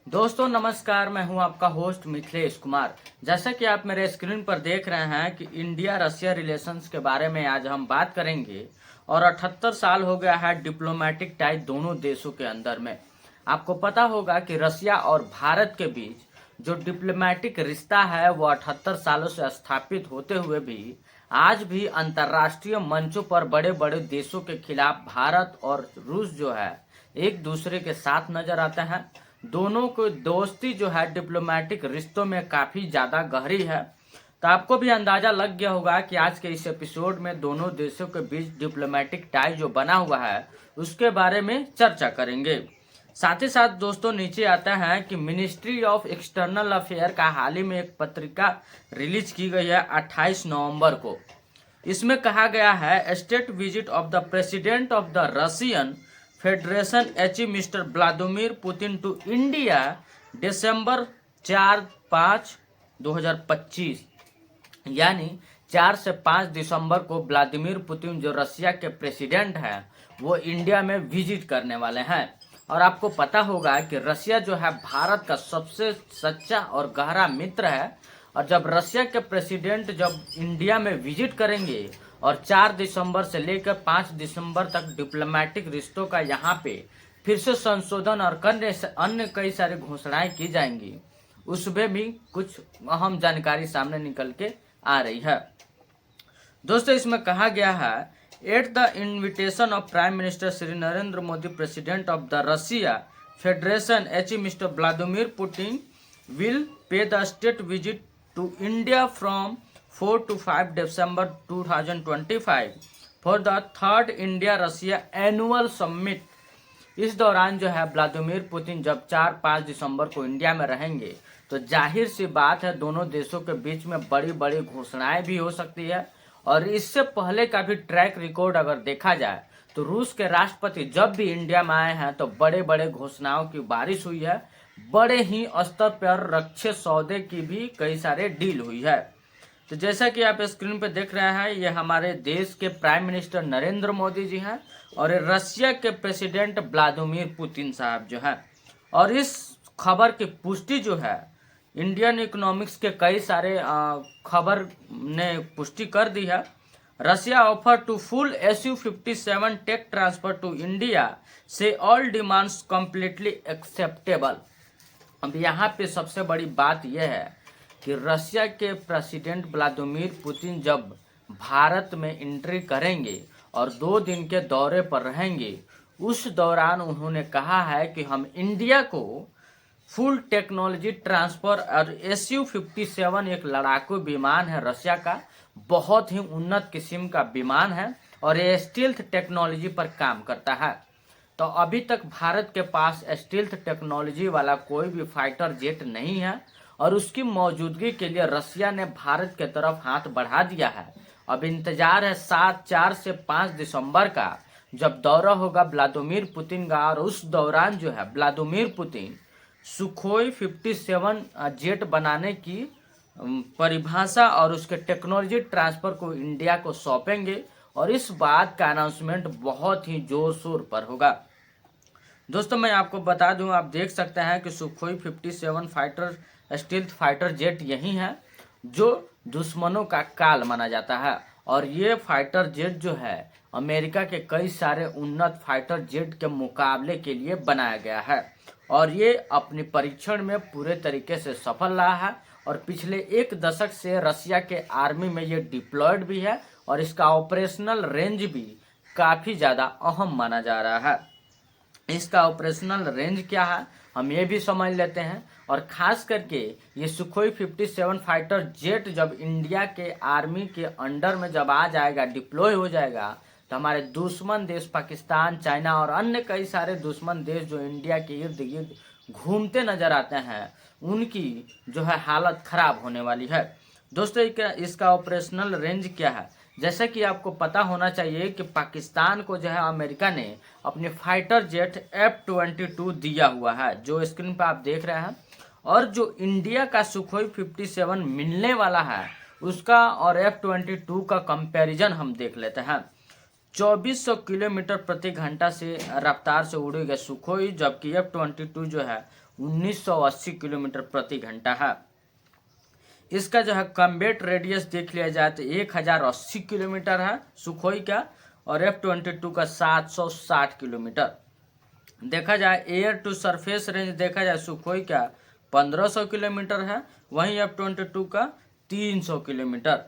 दोस्तों नमस्कार, मैं हूं आपका होस्ट मिथिलेश कुमार। जैसा कि आप मेरे स्क्रीन पर देख रहे हैं कि इंडिया रशिया रिलेशंस के बारे में आज हम बात करेंगे। और 78 साल हो गया है डिप्लोमेटिक टाई दोनों देशों के अंदर में। आपको पता होगा कि रशिया और भारत के बीच जो डिप्लोमेटिक रिश्ता है वो 78 सालों से स्थापित होते हुए भी आज भी अंतर्राष्ट्रीय मंचों पर बड़े बड़े देशों के खिलाफ भारत और रूस जो है एक दूसरे के साथ नजर आते हैं। दोनों को दोस्ती जो है डिप्लोमेटिक रिश्तों में काफी ज्यादा गहरी है। तो आपको भी अंदाजा लग गया होगा कि आज के इस एपिसोड में दोनों देशों के बीच डिप्लोमेटिक टाई जो बना हुआ है उसके बारे में चर्चा करेंगे। साथ ही साथ दोस्तों नीचे आता है कि मिनिस्ट्री ऑफ एक्सटर्नल अफेयर का हाल ही में एक पत्रिका रिलीज की गई है 28 नवंबर को। इसमें कहा गया है state visit of the president of the Russian federation achieve mister Vladimir Putin to India December 4-5-2025, यानी 4 से 5 दिसंबर को व्लादिमीर पुतिन जो रशिया के प्रेसिडेंट हैं वो इंडिया में विजिट करने वाले हैं। और आपको पता होगा कि रशिया जो है भारत का सबसे सच्चा और गहरा मित्र है। और जब रशिया के प्रेसिडेंट जब इंडिया में विजिट करेंगे और 4 दिसंबर से लेकर 5 दिसंबर तक डिप्लोमेटिक रिश्तों का यहाँ पे फिर से संशोधन और अन्य कई सारी घोषणाएं की जाएंगी, उसमें भी कुछ अहम जानकारी सामने निकल के आ रही है। दोस्तों इसमें कहा गया है at the invitation of prime minister Shri Narendra Modi president of the Russia federation H mister Vladimir Putin will pay the state visit to India from 4 to 5 December 2025 for the third India Russia annual summit. इस दौरान जो है Vladimir Putin जब 4-5 दिसंबर को India में रहेंगे तो जाहिर सी बात है दोनों देशों के बीच में बड़ी बड़ी घोषणाएं भी हो सकती है। और इससे पहले का भी ट्रैक रिकॉर्ड अगर देखा जाए तो रूस के राष्ट्रपति जब भी इंडिया में आए हैं तो बड़े बड़े घोषणाओं की बारिश हुई है। बड़े ही स्तर पर रक्षा सौदे की भी कई सारे डील हुई है। तो जैसा कि आप स्क्रीन पे देख रहे हैं ये हमारे देश के प्राइम मिनिस्टर नरेंद्र मोदी जी हैं और रशिया के प्रेसिडेंट व्लादिमीर पुतिन साहब जो हैं। और इस खबर की पुष्टि जो है इंडियन इकोनॉमिक्स के कई सारे खबर ने पुष्टि कर दी है। Russia offer to full SU-57 tech transfer to India say all demands completely acceptable. अब यहाँ पे सबसे बड़ी बात यह है कि रशिया के प्रेसिडेंट व्लादिमीर पुतिन जब भारत में एंट्री करेंगे और 2 दिन के दौरे पर रहेंगे, उस दौरान उन्होंने कहा है कि हम इंडिया को फुल टेक्नोलॉजी ट्रांसफर और SU-57 एक लड़ाकू विमान है रशिया का, बहुत ही उन्नत किस्म का विमान है और ये स्टील्थ टेक्नोलॉजी पर काम करता है। तो अभी तक भारत के पास स्टील्थ टेक्नोलॉजी वाला कोई भी फाइटर जेट नहीं है और उसकी मौजूदगी के लिए रशिया ने भारत के तरफ हाथ बढ़ा दिया है। अब इंतजार है 4 से 5 दिसंबर का जब दौरा होगा व्लादिमीर पुतिन का। और उस दौरान जो है व्लादिमीर पुतिन सुखोई 57 जेट बनाने की परिभाषा और उसके टेक्नोलॉजी ट्रांसफर को इंडिया को सौंपेंगे और इस बात का अनाउंसमेंट बहुत ही जोर शोर पर होगा। दोस्तों मैं आपको बता दूं, आप देख सकते हैं कि Sukhoi 57 fighter stealth fighter jet यही है जो दुश्मनों का काल माना जाता है। और ये फाइटर जेट जो है अमेरिका के कई सारे उन्नत फाइटर जेट के मुकाबले के लिए बनाया गया है और ये अपने परीक्षण में पूरे तरीके से सफल रहा है। और पिछले 1 दशक से रशिया के आर्मी में ये डिप्लॉयड भी है और इसका ऑपरेशनल रेंज भी काफ़ी ज़्यादा अहम माना जा रहा है। इसका ऑपरेशनल रेंज क्या है हम ये भी समझ लेते हैं। और खास करके ये सुखोई 57 फाइटर जेट जब इंडिया के आर्मी के अंडर में जब आ जाएगा, डिप्लॉय हो जाएगा, तो हमारे दुश्मन देश पाकिस्तान, चाइना और अन्य कई सारे दुश्मन देश जो इंडिया के इर्द गिर्द घूमते नजर आते हैं उनकी जो है हालत खराब होने वाली है। दोस्तों इसका ऑपरेशनल रेंज क्या है, जैसा कि आपको पता होना चाहिए कि पाकिस्तान को जो है अमेरिका ने अपने फाइटर जेट F-22 दिया हुआ है जो स्क्रीन पर आप देख रहे हैं। और जो इंडिया का सुखोई 57 मिलने वाला है उसका और F-22 का कंपैरिजन हम देख लेते हैं। 2400 किलोमीटर प्रति घंटा से रफ्तार से उड़ेगा सुखोई, जबकि F-22 जो है 1980 किलोमीटर प्रति घंटा है। इसका जो है कम्बेट रेडियस देख लिया जाए तो 1080 किलोमीटर है सुखोई का, और F-22 का 760 किलोमीटर। देखा जाए एयर टू सरफेस रेंज देखा जाए सुखोई का 1500 किलोमीटर है, वहीं F-22 का 300 किलोमीटर।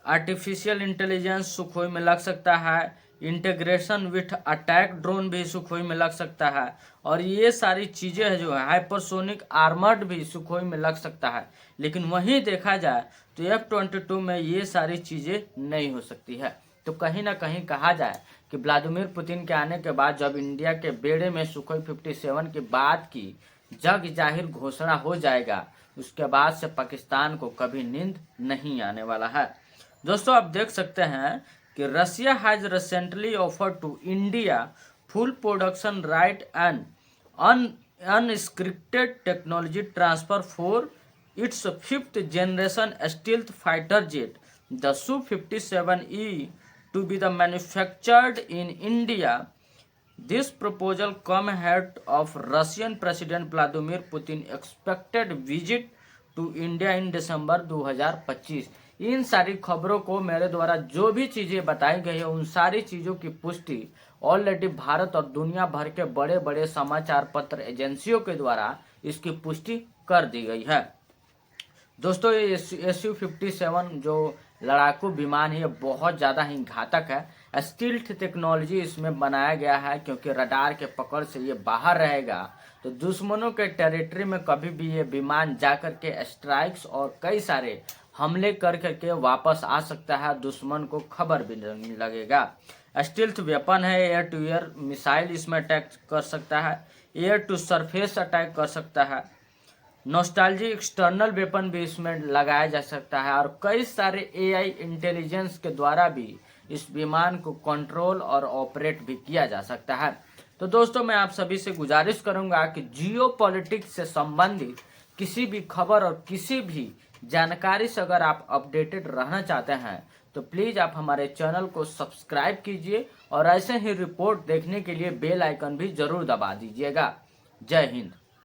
आर्टिफिशियल इंटेलिजेंस सुखोई में लग सकता है, इंटीग्रेशन विथ अटैक ड्रोन भी सुखोई में लग सकता है, और ये सारी चीज़ें जो है हाइपरसोनिक आर्मर्ड भी सुखोई में लग सकता है। लेकिन वहीं देखा जाए तो F-22 में ये सारी चीज़ें नहीं हो सकती है। तो कहीं ना कहीं कहा जाए कि व्लादिमीर पुतिन के आने के बाद जब इंडिया के बेड़े में सुखोई 57 की बात की जग जाहिर घोषणा हो जाएगा, उसके बाद से पाकिस्तान को कभी नींद नहीं आने वाला है। दोस्तों आप देख सकते हैं कि Russia has recently offered to India full production right and unscripted technology transfer for its 5th generation stealth fighter jet the Su-57E to be the manufactured in India. This proposal come ahead of Russian President Vladimir Putin expected visit to India in December 2025। इन सारी खबरों को मेरे द्वारा जो भी चीज़ें बताई गई है उन सारी चीज़ों की पुष्टि ऑलरेडी भारत और दुनिया भर के बड़े बड़े समाचार पत्र एजेंसियों के द्वारा इसकी पुष्टि कर दी गई है। दोस्तों ये Su-57 जो लड़ाकू विमान है ये बहुत ज़्यादा ही घातक है। स्टील्थ टेक्नोलॉजी इसमें बनाया गया है क्योंकि रडार के पकड़ से ये बाहर रहेगा तो दुश्मनों के टेरिटरी में कभी भी ये विमान जाकर के स्ट्राइक्स और कई सारे हमले कर करके वापस आ सकता है, दुश्मन को खबर भी नहीं लगेगा। स्टील्थ वेपन है, एयर टू एयर मिसाइल इसमें अटैक कर सकता है, एयर टू सरफेस अटैक कर सकता है, नॉस्टैल्जिक एक्सटर्नल वेपन भी इसमें लगाया जा सकता है, और कई सारे AI इंटेलिजेंस के द्वारा भी इस विमान को कंट्रोल और ऑपरेट भी किया जा सकता है। तो दोस्तों मैं आप सभी से गुजारिश करूंगा कि जियोपॉलिटिक्स से संबंधित किसी भी खबर और किसी भी जानकारी से अगर आप अपडेटेड रहना चाहते हैं तो प्लीज़ आप हमारे चैनल को सब्सक्राइब कीजिए और ऐसे ही रिपोर्ट देखने के लिए बेल आइकन भी जरूर दबा दीजिएगा। जय हिंद।